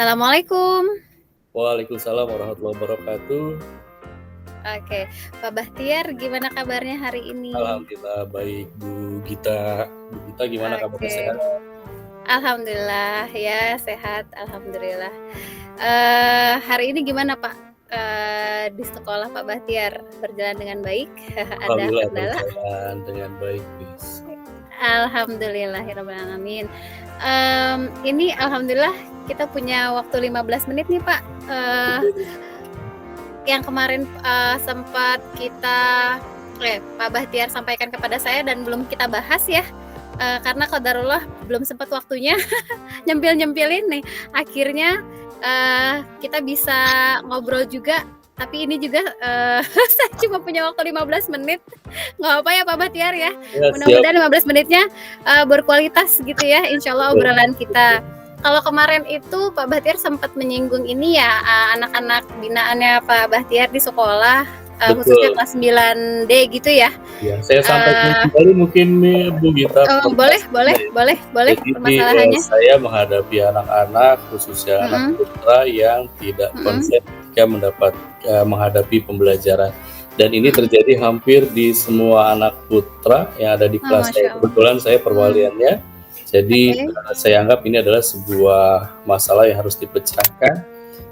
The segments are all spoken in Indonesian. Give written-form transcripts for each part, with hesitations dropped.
Assalamualaikum. Waalaikumsalam warahmatullahi wabarakatuh. Oke, Pak Bahtiar gimana kabarnya hari ini? Alhamdulillah baik Bu Gita. Bu Gita gimana kabarnya Oke, sehat? alhamdulillah ya sehat, alhamdulillah. Hari ini gimana Pak, di sekolah Pak Bahtiar, berjalan dengan baik? Ada Alhamdulillah kendala? berjalan dengan baik, Bis. Alhamdulillahirabbil alamin. Ini alhamdulillah kita punya waktu 15 menit nih Pak, yang kemarin, sempat Pak Bahtiar sampaikan kepada saya dan belum kita bahas ya, karena qadarullah belum sempat waktunya nyempil-nyempilin nih. Akhirnya, kita bisa ngobrol juga, tapi ini juga, saya cuma punya waktu 15 menit. Nggak apa ya Pak Bahtiar ya, Ya siap. mudah-mudahan 15 menitnya, berkualitas gitu ya, insyaallah Betul. obrolan kita. Kalau kemarin itu Pak Bahtiar sempat menyinggung ini ya, anak-anak binaannya Pak Bahtiar di sekolah, khususnya Betul. kelas 9D gitu ya. Ya, saya sampaikan Eee, kembali mungkin nih Bu Gita boleh boleh permasalahannya ya. boleh boleh Jadi, permasalahannya. saya menghadapi anak-anak, khususnya anak Mhm putra yang tidak mhm. konsen ketika menghadapi pembelajaran. Dan ini Mhm. terjadi hampir di semua anak putra yang ada di Oh, kelas saya. masya Allah. Kebetulan saya Mmm, perwaliannya, jadi oke saya anggap ini adalah sebuah masalah yang harus dipecahkan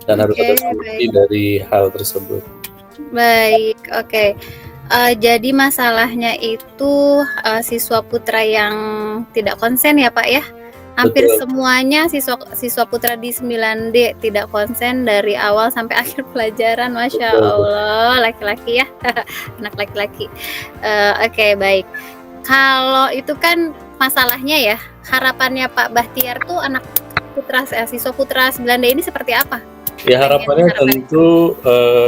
dan harus oke, ada solusi baik dari hal tersebut. baik, oke. Jadi masalahnya itu, siswa putra yang tidak konsen ya, Pak, ya? Hampir Betul semuanya siswa siswa putra di 9D tidak konsen dari awal sampai akhir pelajaran, masya betul betul. Allah, laki-laki ya, anak laki-laki. Oke, baik. Kalau itu kan masalahnya ya, harapannya Pak Bahtiar tuh siswa putra 9D ini seperti apa? Ya Pengen harapannya harapannya? tentu,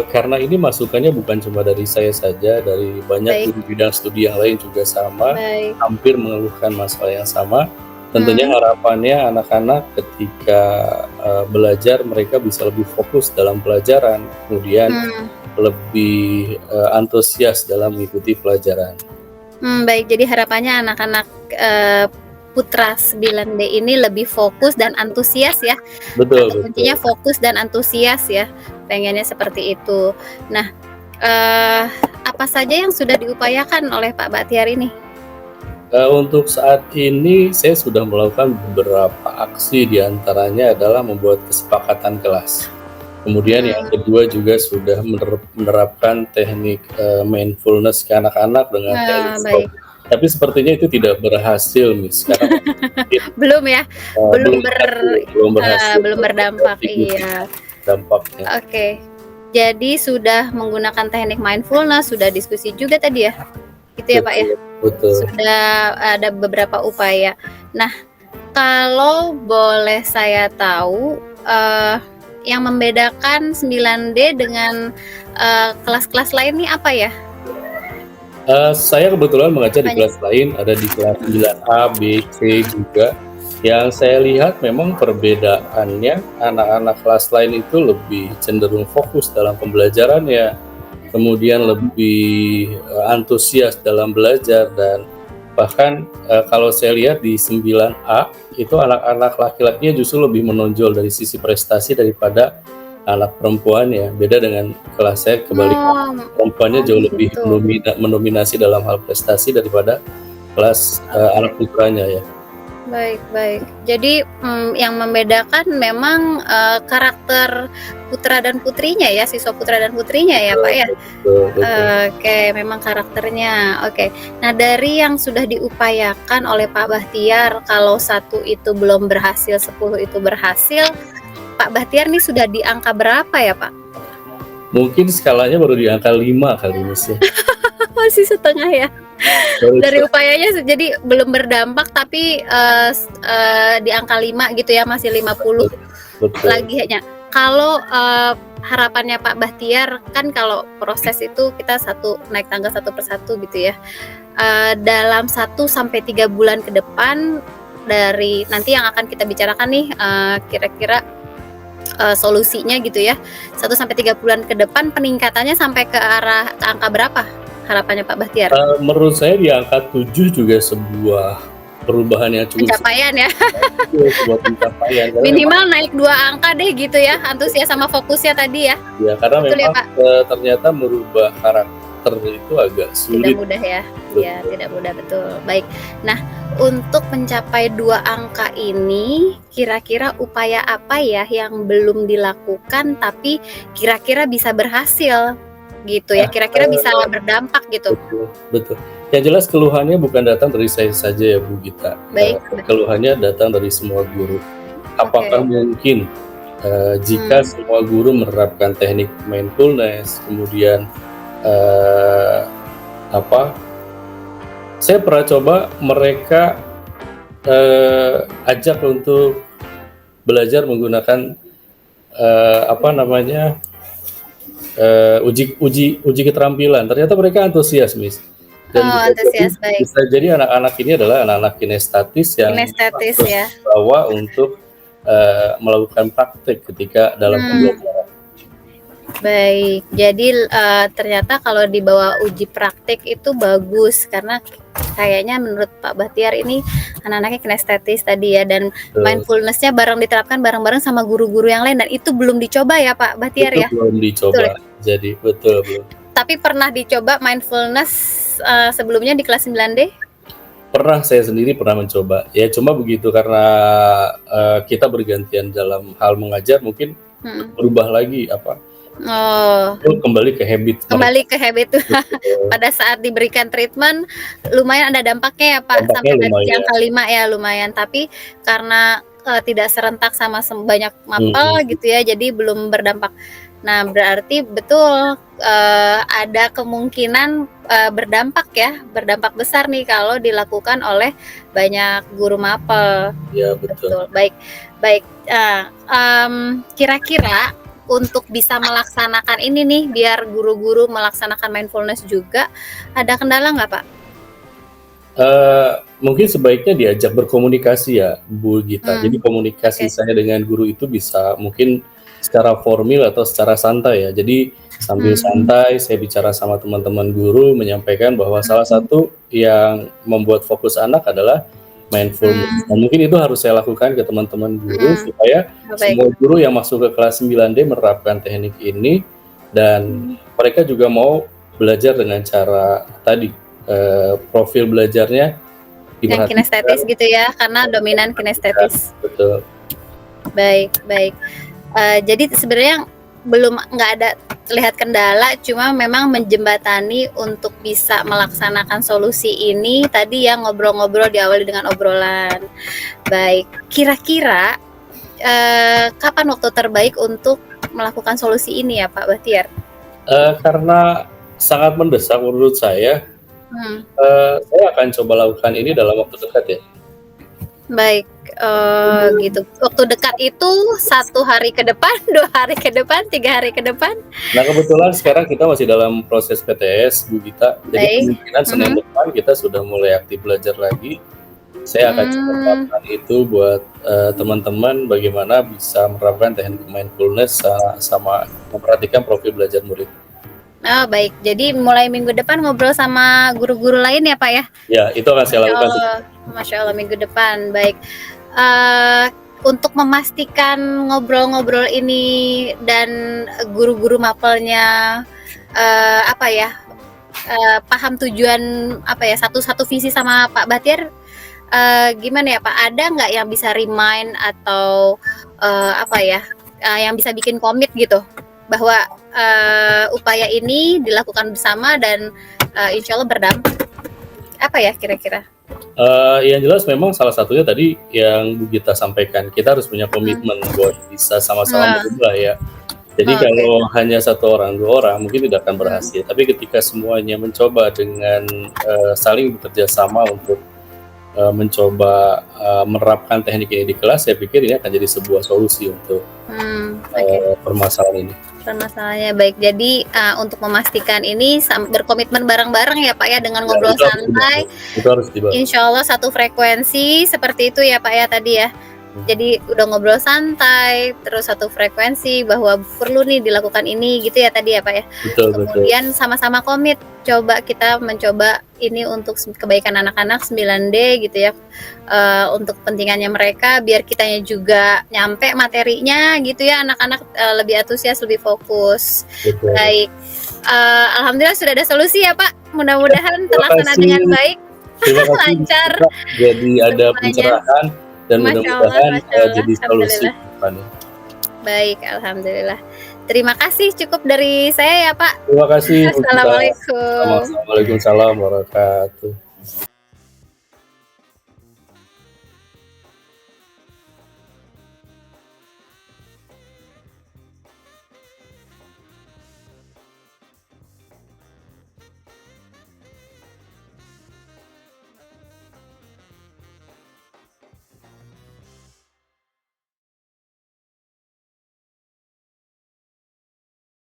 karena ini masukannya bukan cuma dari saya saja, dari banyak Baik guru bidang studi yang lain juga sama, baik. hampir mengeluhkan masalah yang sama. Tentunya Mhm harapannya anak-anak ketika, belajar mereka bisa lebih fokus dalam pelajaran, kemudian mhm. lebih, antusias dalam mengikuti pelajaran. Baik. Jadi harapannya anak-anak, putra 9D ini lebih fokus dan antusias ya, Betul kata kuncinya betul. fokus dan antusias ya, pengennya seperti itu. Nah, eee, apa saja yang sudah diupayakan oleh Pak Bahtiar ini? Untuk saat ini saya sudah melakukan beberapa aksi, di antaranya adalah membuat kesepakatan kelas. Kemudian yang Mmm, kedua juga sudah menerapkan teknik, mindfulness ke anak-anak dengan teknik stop. baik. Tapi sepertinya itu tidak berhasil, Miss, karena mungkin, Belum ya? Belum belum berhasil belum secara berdampak, iya. signifikan dampaknya. Oke. Jadi sudah menggunakan teknik mindfulness, sudah diskusi juga tadi ya? Gitu ya, Pak, ya? Betul betul. Sudah ada beberapa upaya. Nah, kalau boleh saya tahu, yang membedakan 9D dengan, kelas-kelas lain nih apa ya? Saya kebetulan mengajar di Banyak kelas lain, ada di kelas 9A, B, C juga. Yang saya lihat memang perbedaannya, anak-anak kelas lain itu lebih cenderung fokus dalam pembelajarannya, kemudian lebih, antusias dalam belajar dan bahkan, kalau saya lihat di 9A, itu anak-anak laki-lakinya justru lebih menonjol dari sisi prestasi daripada anak perempuannya. Beda dengan kelas saya kebalikannya, oh perempuannya oh jauh lebih gitu. mendominasi dalam hal prestasi daripada kelas, anak Oke, putranya ya. baik baik. Jadi, yang membedakan memang, karakter putra dan putrinya ya, siswa putra dan putrinya ya, Pak, Betul ya? betul betul. Oke, memang karakternya, oke. Nah, dari yang sudah diupayakan oleh Pak Bahtiar, kalau satu itu belum berhasil, 10 itu berhasil, Pak Bahtiar nih sudah di angka berapa ya, Pak? Mungkin skalanya baru di angka 5 kali, Mas, ya. Masih setengah ya? Baru Dari upayanya jadi belum berdampak tapi, di angka 5 gitu ya, masih 50 betul betul. lagi hanya. Kalau, harapannya Pak Bahtiar, kan kalau proses itu kita naik tangga satu persatu gitu ya. Dalam 1 sampai 3 bulan ke depan, dari nanti yang akan kita bicarakan nih, kira-kira, solusinya gitu ya, 1 sampai 3 bulan ke depan peningkatannya sampai ke angka berapa harapannya Pak Bahtiar? Menurut saya di angka 7 juga sebuah perubahan yang cukup Pencapaian ya. sebuah pencapaian karena memang Minimal naik 2 angka deh gitu ya, antusias sama fokusnya tadi ya. ya karena Betul ya, memang, Pak? ternyata merubah karakter itu agak Tidak sulit. mudah ya. Ya, Betul. tidak mudah, betul. Baik. Nah, untuk mencapai 2 angka ini, kira-kira upaya apa ya yang belum dilakukan tapi kira-kira bisa berhasil gitu ya, Nah, kira-kira bisa berdampak gitu? betul betul. Yang jelas keluhannya bukan datang dari saya saja ya Bu Gita, Baik. keluhannya datang dari semua guru. Oke. Apakah mungkin, jika Hmm. semua guru menerapkan teknik mindfulness, kemudian, eee, apa, saya pernah coba mereka, ajak untuk belajar menggunakan, apa namanya, uji keterampilan, ternyata mereka antusias, Miss. Dan Oh, antusias, baik. bisa jadi anak-anak ini adalah anak-anak kinestetis yang Kinestetis ya. terbawa untuk, melakukan praktek ketika dalam pembelajaran. Baik. Jadi, ternyata kalau dibawa uji praktik itu bagus karena kayaknya menurut Pak Bahtiar ini anak-anaknya kinestetis tadi ya, dan Betul. mindfulness-nya diterapkan bareng-bareng sama guru-guru yang lain, dan itu belum dicoba ya Pak Bahtiar Itu ya? belum Betul ya? dicoba, jadi betul belum. Tapi pernah dicoba mindfulness, sebelumnya di kelas 9D? Pernah, saya sendiri pernah mencoba. Ya cuma begitu karena, kita bergantian dalam hal mengajar mungkin berubah lagi Oh, kembali ke habit mereka. kembali ke habit tuh. Betul. Pada saat diberikan treatment lumayan ada dampaknya ya Pak, Dampaknya sampai tadi lumayan. angka 5 ya lumayan, tapi karena, tidak serentak sama banyak mapel gitu ya, jadi belum berdampak. Nah, berarti betul, ada kemungkinan, berdampak besar nih kalau dilakukan oleh banyak guru mapel. Iya, betul. Baik baik, kira-kira untuk bisa melaksanakan ini nih, biar guru-guru melaksanakan mindfulness juga, ada kendala nggak Pak? Mungkin sebaiknya diajak berkomunikasi ya, Bu Gita. Jadi komunikasi Oke. saya dengan guru itu bisa mungkin secara formal atau secara santai ya. Jadi sambil santai saya bicara sama teman-teman guru menyampaikan bahwa salah satu yang membuat fokus anak adalah mindfulness. Dan mungkin itu harus saya lakukan ke teman-teman guru supaya Oh, baik. semua guru yang masuk ke kelas 9D menerapkan teknik ini dan mereka juga mau belajar dengan cara tadi, profil belajarnya Yang diperhatikan. kinestetis gitu ya, karena dominan kinestetis. Betul. Baik baik. Jadi sebenarnya nggak ada terlihat kendala, cuma memang menjembatani untuk bisa melaksanakan solusi ini tadi yang ngobrol-ngobrol diawali dengan obrolan. Baik, kira-kira, kapan waktu terbaik untuk melakukan solusi ini ya Pak Bahtiar? Karena sangat mendesak menurut saya, saya akan coba lakukan ini dalam waktu dekat ya. Baik, gitu. Waktu dekat itu 1 hari ke depan, 2 hari ke depan, 3 hari ke depan? Nah, kebetulan sekarang kita masih dalam proses PTS, Bu Gita. Jadi Baik. kemungkinan Senin depan kita sudah mulai aktif belajar lagi. Saya akan coba terapkan itu buat, teman-teman bagaimana bisa menerapkan teknik mindfulness, sama memperhatikan profil belajar murid. Oh, baik. Jadi mulai minggu depan ngobrol sama guru-guru lain ya Pak ya? Ya, itu akan saya lakukan. Masya Allah, minggu depan. Baik. Untuk memastikan ngobrol-ngobrol ini dan guru-guru mapelnya paham tujuan satu visi sama Pak Bahtiar, gimana ya Pak? Ada nggak yang bisa remind atau yang bisa bikin komit gitu bahwa upaya ini dilakukan bersama dan insya Allah berdampak? Apa ya kira-kira? Yang jelas memang salah satunya tadi yang Bu Gita sampaikan, kita harus punya komitmen buat bisa sama-sama berubah ya. Jadi kalau hanya 1 orang, 2 orang mungkin tidak akan berhasil. Tapi ketika semuanya mencoba dengan saling bekerja sama untuk mencoba menerapkan teknik ini di kelas, saya pikir ini akan jadi sebuah solusi untuk permasalahan ini. Permasalahannya baik. Jadi untuk memastikan ini berkomitmen bareng-bareng ya Pak ya, dengan ngobrol santai. Itu harus dibahas. Insya Allah satu frekuensi seperti itu ya Pak ya tadi ya. Jadi udah ngobrol santai, terus satu frekuensi bahwa perlu nih dilakukan ini gitu ya tadi ya Pak ya. Betul betul. Kemudian sama-sama komit, coba kita mencoba ini untuk kebaikan anak-anak 9D gitu ya, untuk kepentingannya mereka biar kitanya juga nyampe materinya gitu ya, anak-anak lebih antusias, lebih fokus. Betul. Baik, alhamdulillah sudah ada solusi ya Pak, mudah-mudahan Terima terlaksana kasih. dengan baik, Terima kasih lancar Kak, jadi ada semuanya. pencerahan dan Masya Allah, mudah-mudahan Masya Allah, jadi solusi alhamdulillah. ke depannya. Baik, alhamdulillah. Terima kasih, cukup dari saya ya Pak. Terima kasih Bu Gita. Assalamualaikum. Waalaikumsalam warahmatullahi wabarakatuh.